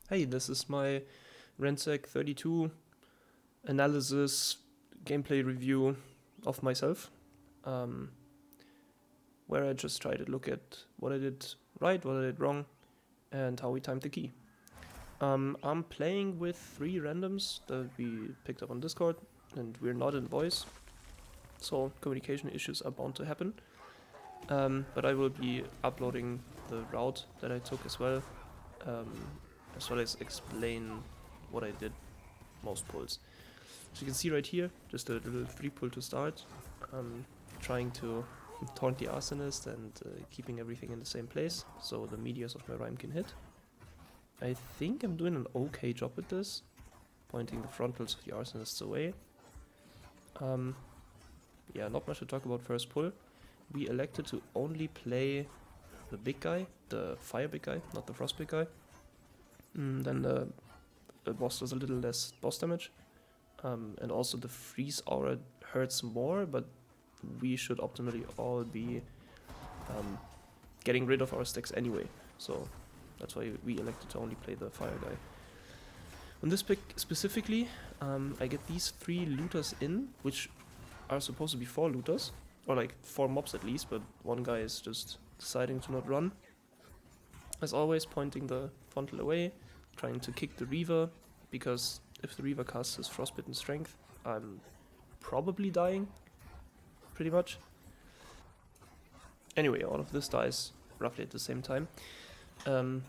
Hey, this is my Ransack 32 analysis gameplay review of myself, um, where I just try to look at what I did right, what I did wrong, and how we timed the key. I'm playing with 3 randoms that we picked up on Discord, and we're not in voice, so communication issues are bound to happen. But I will be uploading the route that I took um, as well as explain what I did most pulls. So you can see right here, just a little 3 pull to start, trying to taunt the arsonist and keeping everything in the same place, so the meteors of my rhyme can hit. I think I'm doing an okay job with this, pointing the frontals of the arsonists away. Yeah, not much to talk about first pull. We elected to only play the big guy, the fire big guy, not the frost big guy. Then the boss does a little less boss damage. And also the freeze aura hurts more, but we should optimally all be getting rid of our stacks anyway. So that's why we elected to only play the fire guy. On this pick specifically, I get these 3 looters in, which are supposed to be 4 looters, or like 4 mobs at least, but one guy is just deciding to not run. As always, pointing the frontal away, trying to kick the Reaver, because if the Reaver casts his Frostbitten Strength, I'm probably dying, pretty much. Anyway, all of this dies roughly at the same time, and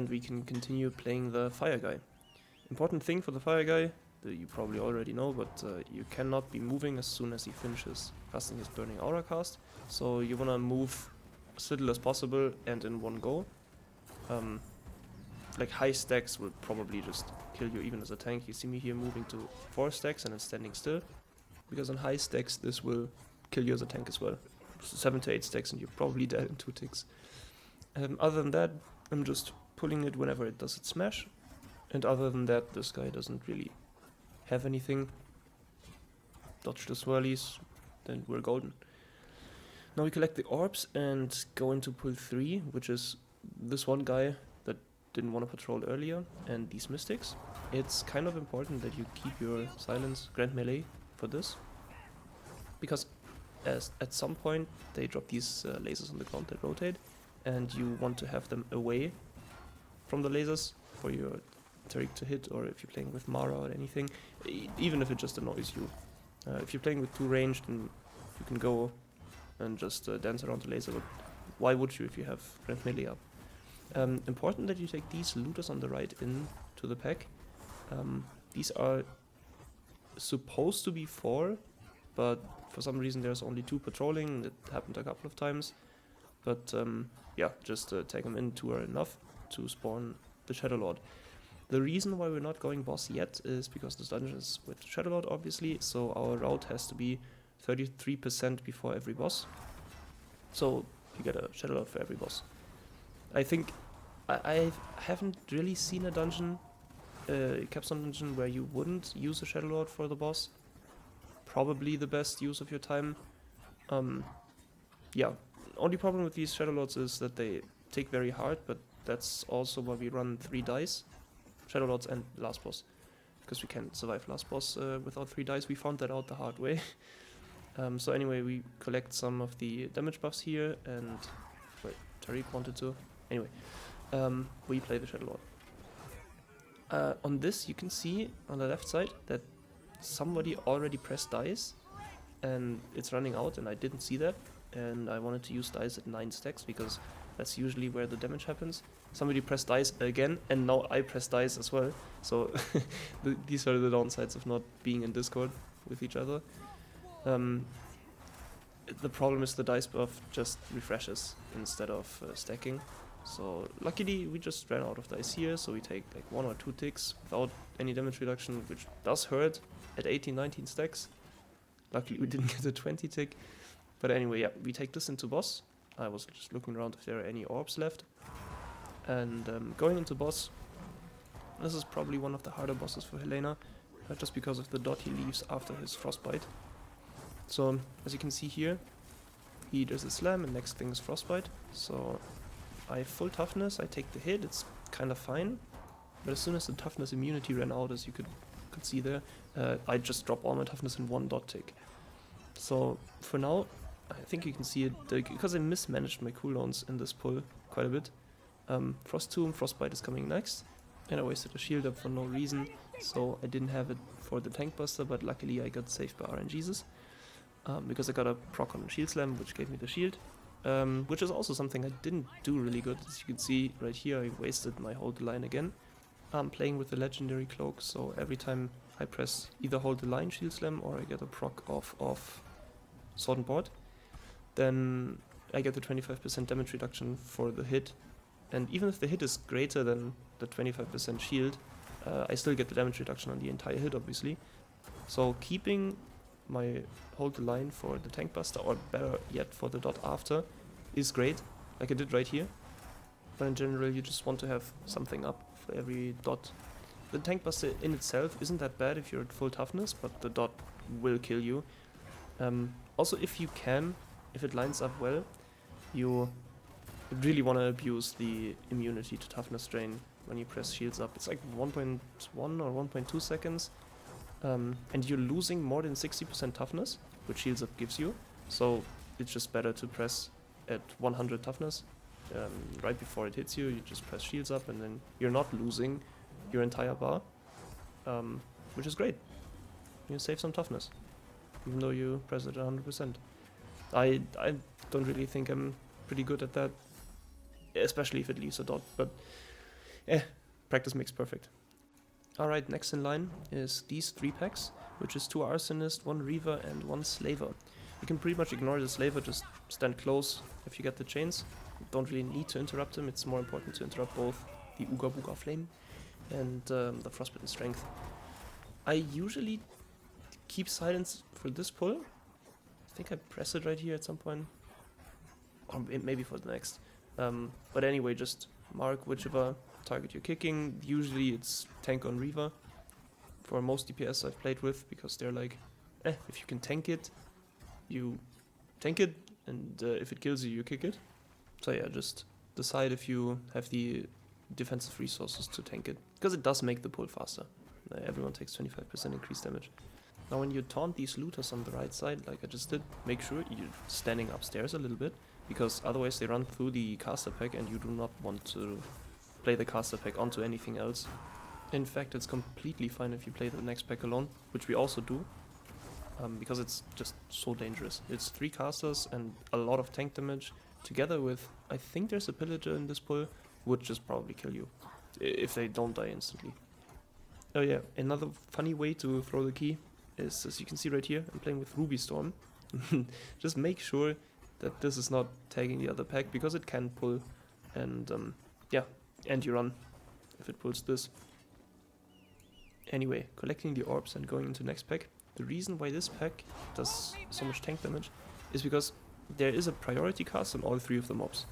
we can continue playing the Fire Guy. Important thing for the Fire Guy, that you probably already know, but you cannot be moving as soon as he finishes casting his Burning Aura cast, so you wanna move as little as possible and in one go. Like high stacks will probably just kill you even as a tank. You see me here moving to 4 stacks and then standing still, because on high stacks this will kill you as a tank as well. 7 to 8 stacks and you're probably dead in 2 ticks. Other than that, I'm just pulling it whenever it does its smash, and other than that this guy doesn't really have anything. Dodge the swirlies, then we're golden. Now we collect the orbs and go into pull 3, which is this one guy that didn't want to patrol earlier, and these mystics. It's kind of important that you keep your silence grand melee for this, because at some point they drop these lasers on the ground that rotate, and you want to have them away from the lasers for your Tariq to hit, or if you're playing with Mara or anything, even if it just annoys you. If you're playing with 2 range, then you can go and just dance around the laser, but why would you if you have grand melee up? Important that you take these looters on the right in to the pack. These are supposed to be 4, but for some reason there's only 2 patrolling. It happened a couple of times, but yeah, just take them in. 2 are enough to spawn the Shadow Lord. The reason why we're not going boss yet is because this dungeon is with Shadow Lord, obviously, so our route has to be 33% before every boss. So you get a Shadow Lord for every boss. I think I haven't really seen a dungeon, capstone dungeon, where you wouldn't use a Shadow Lord for the boss. Probably the best use of your time. Yeah, only problem with these Shadow Lords is that they take very hard, but that's also why we run 3 dice, Shadow Lords and last boss, because we can't survive last boss without 3 dice. We found that out the hard way. So anyway, we collect some of the damage buffs here, and wait, Tariq wanted to. Anyway, we play the Shadow Lord. On this, you can see on the left side that somebody already pressed dice, and it's running out, and I didn't see that, and I wanted to use dice at 9 stacks, because that's usually where the damage happens. Somebody pressed dice again, and now I press dice as well, so these are the downsides of not being in Discord with each other. The problem is the dice buff just refreshes instead of stacking. So luckily we just ran out of dice here, so we take like 1 or 2 ticks without any damage reduction, which does hurt at 18-19 stacks. Luckily we didn't get a 20 tick. But anyway, yeah, we take this into boss. I was just looking around if there are any orbs left. And going into boss, this is probably one of the harder bosses for Helena, just because of the dot he leaves after his frostbite. So as you can see here, he does a slam and next thing is frostbite. So I have full toughness, I take the hit, it's kind of fine. But as soon as the toughness immunity ran out, as you could see there, I just dropped all my toughness in one dot tick. So for now, I think you can see it, because I mismanaged my cooldowns in this pull quite a bit. Frost Tomb, Frostbite is coming next, and I wasted a shield up for no reason, so I didn't have it for the tank buster, but luckily I got saved by RNGesus, because I got a proc on Shield Slam, which gave me the shield, which is also something I didn't do really good. As you can see right here, I wasted my hold the line again. I'm playing with the legendary cloak, so every time I press either hold the line Shield Slam or I get a proc off Sword and Board, then I get the 25% damage reduction for the hit. And even if the hit is greater than the 25% shield, I still get the damage reduction on the entire hit, obviously. So keeping my hold the line for the tank buster, or better yet for the dot after, is great, like I did right here. But in general, you just want to have something up for every dot. The tank buster in itself isn't that bad if you're at full toughness, but the dot will kill you. Also, if you can, if it lines up well, you really want to abuse the immunity to toughness drain when you press shields up. It's like 1.1 or 1.2 seconds, and you're losing more than 60% toughness, which shields up gives you, so it's just better to press at 100 toughness. Right before it hits you, you just press shields up, and then you're not losing your entire bar, which is great. You save some toughness, even though you press it at 100%. I don't really think I'm pretty good at that, especially if it leaves a dot, but practice makes perfect. Alright, next in line is these 3 packs, which is 2 Arsonist, 1 Reaver and 1 Slaver. You can pretty much ignore the Slaver, just stand close if you get the chains. You don't really need to interrupt him, it's more important to interrupt both the Ooga Booga Flame and the Frostbitten Strength. I usually keep silence for this pull. I think I press it right here at some point, or maybe for the next. But anyway, just mark whichever target you're kicking. Usually it's tank on Reaver for most DPS I've played with, because they're like, if you can tank it, you tank it, and if it kills you, you kick it. So yeah, just decide if you have the defensive resources to tank it, because it does make the pull faster. Everyone takes 25% increased damage. Now when you taunt these looters on the right side, like I just did, make sure you're standing upstairs a little bit, because otherwise they run through the caster pack and you do not want to play the caster pack onto anything else. In fact, it's completely fine if you play the next pack alone, which we also do, because it's just so dangerous. It's 3 casters and a lot of tank damage, together with, I think there's a pillager in this pull, would just probably kill you, if they don't die instantly. Oh yeah, another funny way to throw the key is, as you can see right here, I'm playing with Ruby Storm. Just make sure that this is not tagging the other pack, because it can pull, and yeah, and you run if it pulls this. Anyway, collecting the orbs and going into next pack. The reason why this pack does so much tank damage is because there is a priority cast on all 3 of the mobs,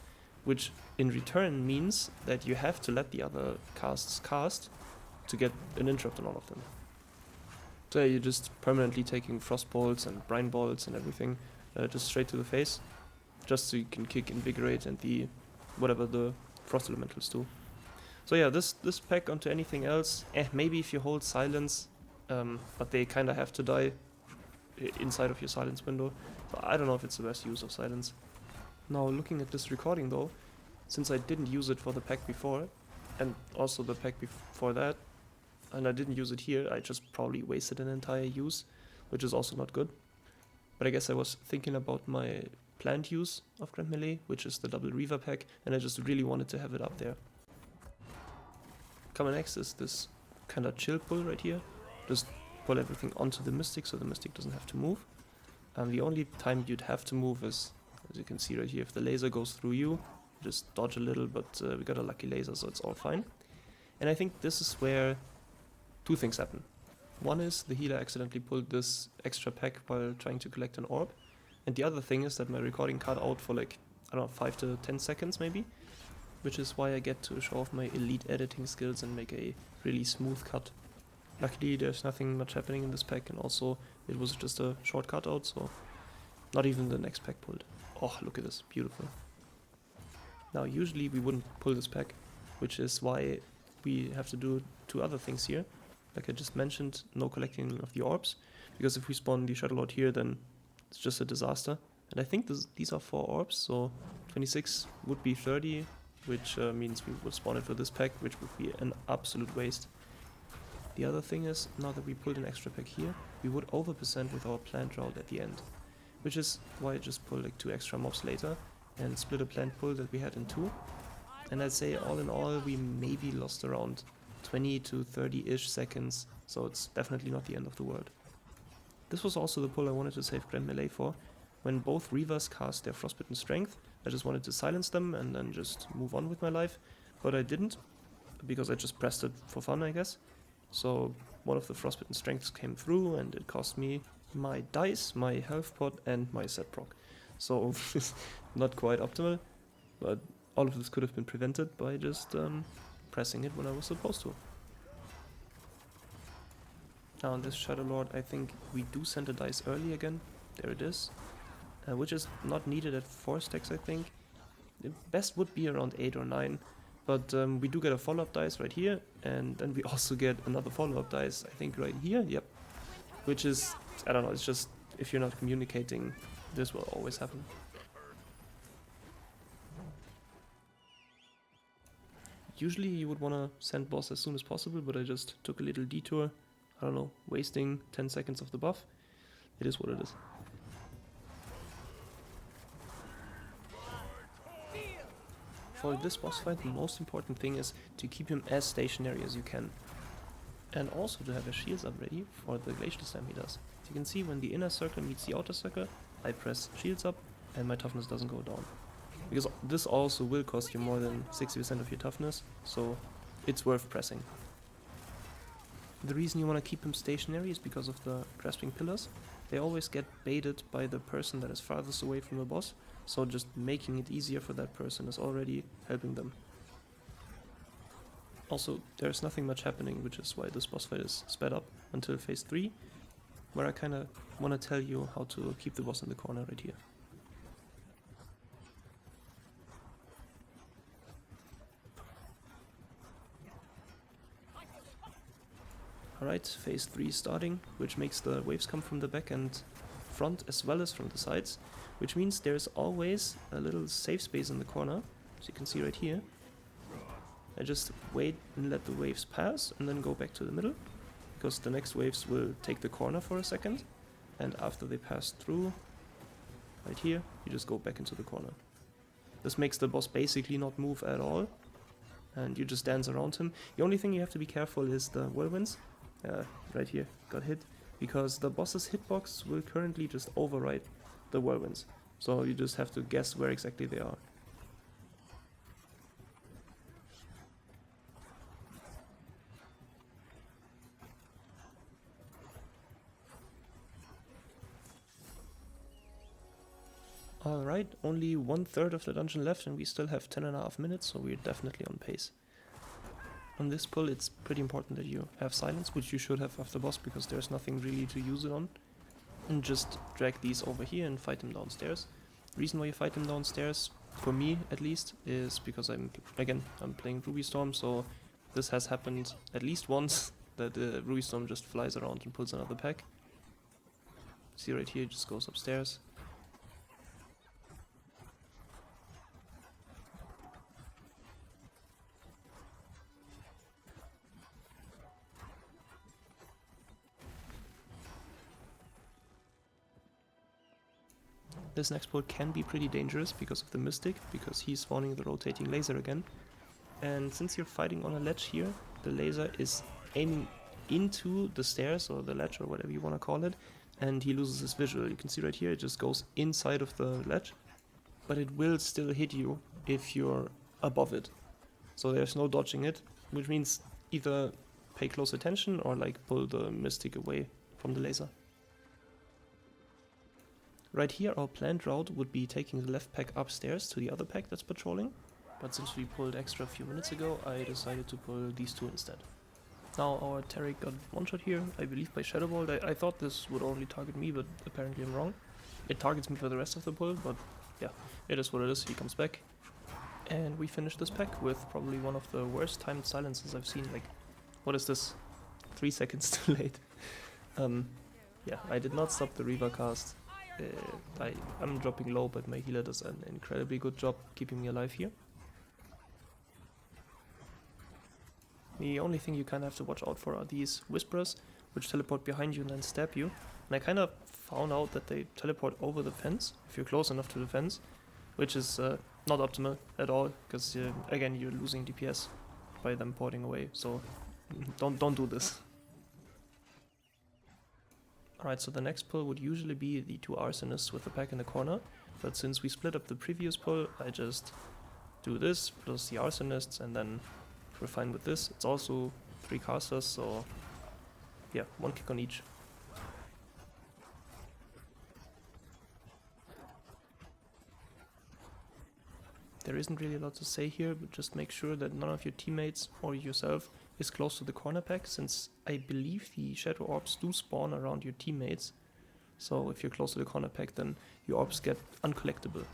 which in return means that you have to let the other casts cast to get an interrupt on all of them. So yeah, you're just permanently taking frost bolts and brine bolts and everything just straight to the face, just so you can kick Invigorate and the whatever the frost elementals do. So yeah, this pack onto anything else, maybe if you hold silence, but they kinda have to die inside of your silence window, so I don't know if it's the best use of silence. Now looking at this recording though, since I didn't use it for the pack before, and also the pack before that, and I didn't use it here, I just probably wasted an entire use, which is also not good. But I guess I was thinking about my planned use of Grand Melee, which is the double Reaver pack, and I just really wanted to have it up there. Coming next is this kinda chill pull right here. Just pull everything onto the Mystic so the Mystic doesn't have to move. The only time you'd have to move is, as you can see right here, if the laser goes through you, just dodge a little, but we got a lucky laser, so it's all fine. And I think this is where 2 things happen. One is the healer accidentally pulled this extra pack while trying to collect an orb, and the other thing is that my recording cut out for like, I don't know, 5 to 10 seconds maybe, which is why I get to show off my elite editing skills and make a really smooth cut. Luckily there's nothing much happening in this pack, and also it was just a short cutout, so not even the next pack pulled. Oh, look at this, beautiful. Now usually we wouldn't pull this pack, which is why we have to do two other things here. Like I just mentioned, no collecting of the orbs, because if we spawn the Shadow Lord here, then it's just a disaster. And I think these are 4 orbs, so 26 would be 30, which means we would spawn it for this pack, which would be an absolute waste. The other thing is, now that we pulled an extra pack here, we would overpercent with our plant route at the end, which is why I just pulled like 2 extra mobs later and split a plant pull that we had in 2. And I'd say all in all we maybe lost around 20 to 30-ish seconds, so it's definitely not the end of the world. This was also the pull I wanted to save Grand Melee for. When both Reavers cast their Frostbitten Strength, I just wanted to silence them and then just move on with my life, but I didn't, because I just pressed it for fun, I guess. So one of the Frostbitten Strengths came through and it cost me my dice, my health pot and my set proc. So not quite optimal, but all of this could have been prevented by just pressing it when I was supposed to. Now on this Shadow Lord I think we do send a dice early again, there it is, which is not needed at 4 stacks I think. The best would be around 8 or 9, but we do get a follow-up dice right here, and then we also get another follow-up dice I think right here, yep. Which is, I don't know, it's just, if you're not communicating, this will always happen. Usually you would want to send boss as soon as possible, but I just took a little detour, I don't know, wasting 10 seconds of the buff. It is what it is. For this boss fight, the most important thing is to keep him as stationary as you can. And also to have his shields up ready for the glacial slam he does. As you can see, when the inner circle meets the outer circle, I press shields up and my toughness doesn't go down. Because this also will cost you more than 60% of your toughness, so it's worth pressing. The reason you want to keep him stationary is because of the grasping pillars. They always get baited by the person that is farthest away from the boss, so just making it easier for that person is already helping them. Also, there's nothing much happening, which is why this boss fight is sped up until phase 3, where I kinda wanna tell you how to keep the boss in the corner right here. Alright, phase 3 is starting, which makes the waves come from the back and front as well as from the sides, which means there's always a little safe space in the corner, as you can see right here. I just wait and let the waves pass and then go back to the middle, because the next waves will take the corner for a second, and after they pass through, right here, you just go back into the corner. This makes the boss basically not move at all, and you just dance around him. The only thing you have to be careful is the whirlwinds. Right here, got hit, because the boss's hitbox will currently just override the whirlwinds, so you just have to guess where exactly they are. Alright, only 1/3 of the dungeon left and we still have 10.5 minutes, so we're definitely on pace. On this pull it's pretty important that you have silence, which you should have after boss because there's nothing really to use it on. And just drag these over here and fight them downstairs. The reason why you fight them downstairs, for me at least, is because I'm playing Ruby Storm, so this has happened at least once, that Ruby Storm just flies around and pulls another pack. See right here, it just goes upstairs. This next pull can be pretty dangerous because of the Mystic, because he's spawning the rotating laser again. And since you're fighting on a ledge here, the laser is aiming into the stairs or the ledge or whatever you want to call it, and he loses his visual. You can see right here it just goes inside of the ledge, but it will still hit you if you're above it. So there's no dodging it, which means either pay close attention or like pull the Mystic away from the laser. Right here our planned route would be taking the left pack upstairs to the other pack that's patrolling, but since we pulled extra a few minutes ago, I decided to pull these two instead. Now our Tarek got one shot here, I believe by Shadow Ball. I thought this would only target me, but apparently I'm wrong. It targets me for the rest of the pull, but yeah, it is what it is, he comes back. And we finish this pack with probably one of the worst timed silences I've seen. Like, what is this? 3 seconds too late. Yeah, I did not stop the Reaver cast. I'm dropping low, but my healer does an incredibly good job keeping me alive here. The only thing you kind of have to watch out for are these Whisperers, which teleport behind you and then stab you. And I kind of found out that they teleport over the fence, if you're close enough to the fence, which is not optimal at all, because again, you're losing DPS by them porting away, so don't do this. Alright, so the next pull would usually be the 2 Arsonists with the pack in the corner, but since we split up the previous pull, I just do this, plus the Arsonists, and then we're fine with this. It's also 3 casters, so yeah, 1 kick on each. There isn't really a lot to say here, but just make sure that none of your teammates or yourself is close to the corner pack, since I believe the Shadow Orbs do spawn around your teammates. So if you're close to the corner pack, then your orbs get uncollectible.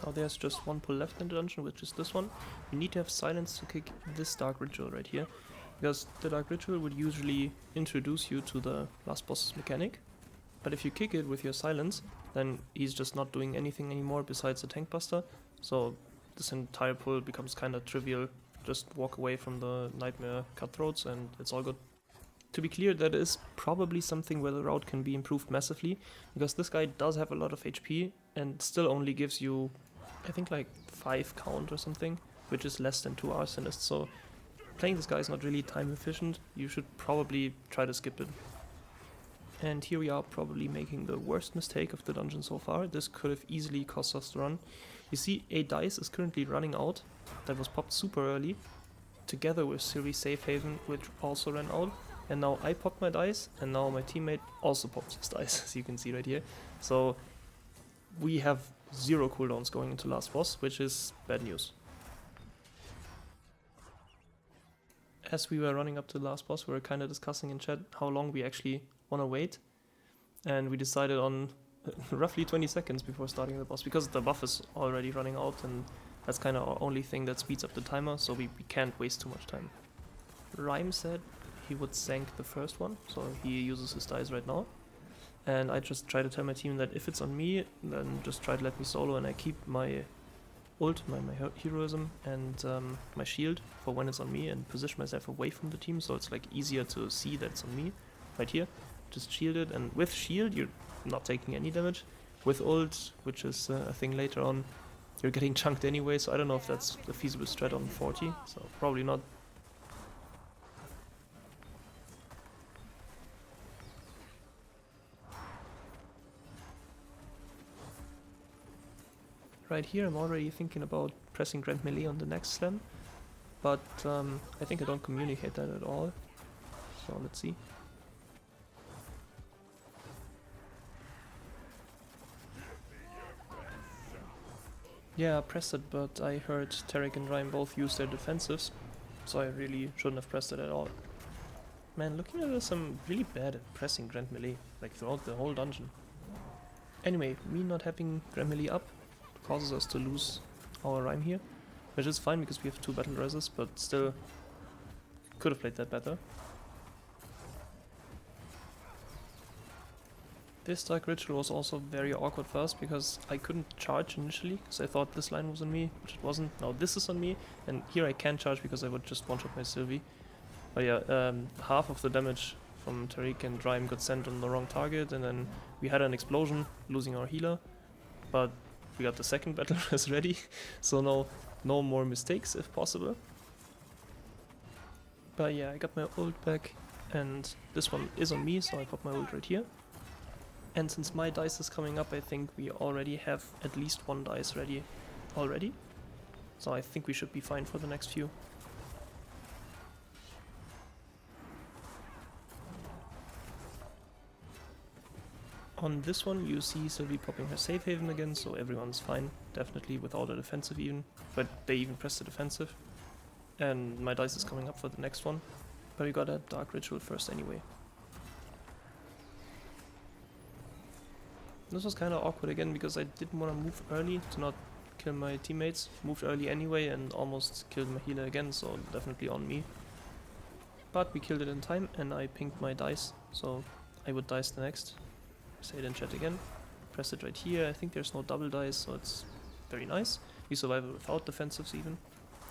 Now there's just 1 pull left in the dungeon, which is this one. You need to have silence to kick this Dark Ritual right here, because the Dark Ritual would usually introduce you to the last boss's mechanic. But if you kick it with your silence, then he's just not doing anything anymore besides a tank buster. So this entire pull becomes kind of trivial. Just walk away from the Nightmare Cutthroats and it's all good. To be clear, that is probably something where the route can be improved massively, because this guy does have a lot of HP and still only gives you, I think, like 5 count or something, which is less than 2 Arsonists. So playing this guy is not really time efficient. You should probably try to skip it. And here we are, probably making the worst mistake of the dungeon so far. This could have easily cost us the run. You see, a dice is currently running out. That was popped super early, together with Siri Safe Haven, which also ran out. And now I popped my dice, and now my teammate also popped his dice, as you can see right here. So we have 0 cooldowns going into last boss, which is bad news. As we were running up to the last boss, we were kind of discussing in chat how long we actually want to wait, and we decided on roughly 20 seconds before starting the boss, because the buff is already running out, and that's kind of our only thing that speeds up the timer, so we can't waste too much time. Rhyme said he would sank the first one, so he uses his dice right now, and I just try to tell my team that if it's on me, then just try to let me solo, and I keep my ult, my heroism, and my shield for when it's on me, and position myself away from the team, so it's like easier to see that it's on me. Right here, just shielded, and with shield you're not taking any damage. With ult, which is a thing later on, you're getting chunked anyway, so I don't know if that's a feasible strat on 40, so probably not. Right here I'm already thinking about pressing Grand Melee on the next slam, but I think I don't communicate that at all, so let's see. Yeah, I pressed it, but I heard Tarek and Rhyme both use their defensives, so I really shouldn't have pressed it at all. Man, looking at this, I'm really bad at pressing Grand Melee, like throughout the whole dungeon. Anyway, me not having Grand Melee up causes us to lose our Rhyme here, which is fine because we have 2 battle reses, but still could have played that better. This Dark Ritual was also very awkward for us, because I couldn't charge initially, because I thought this line was on me, which it wasn't. Now this is on me, and here I can charge because I would just one-shot my Sylvie. But yeah, half of the damage from Tariq and Rhyme got sent on the wrong target, and then we had an explosion, losing our healer, but we got the second battle res ready, so no more mistakes if possible. But yeah, I got my ult back, and this one is on me, so I pop my ult right here. And since my dice is coming up, I think we already have at least 1 dice ready already. So I think we should be fine for the next few. On this one you see Sylvie popping her safe haven again, so everyone's fine, definitely without a defensive even, but they even pressed the defensive. And my dice is coming up for the next one, but we got a Dark Ritual first anyway. This was kind of awkward again, because I didn't want to move early to not kill my teammates. Moved early anyway and almost killed my healer again, so definitely on me. But we killed it in time and I pinged my dice, so I would dice the next. Say it in chat again. Press it right here. I think there's no double dice, so it's very nice. We survive it without defensives even.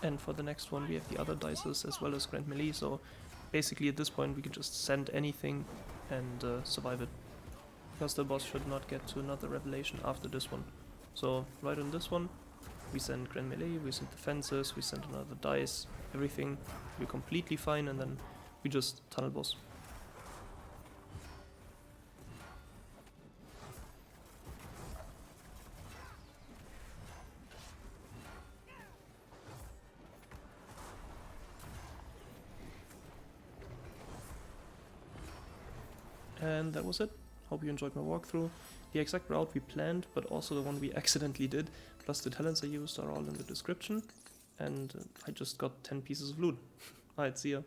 And for the next one we have the other dices as well as Grand Melee, so basically at this point we can just send anything and survive it. Because the boss should not get to another revelation after this one. So right on this one, we send Grand Melee, we send defenses, we send another dice, everything. We're completely fine and then we just tunnel boss. And that was it. Hope you enjoyed my walkthrough. The exact route we planned, but also the one we accidentally did, plus the talents I used are all in the description. And I just got 10 pieces of loot. Alright, see ya.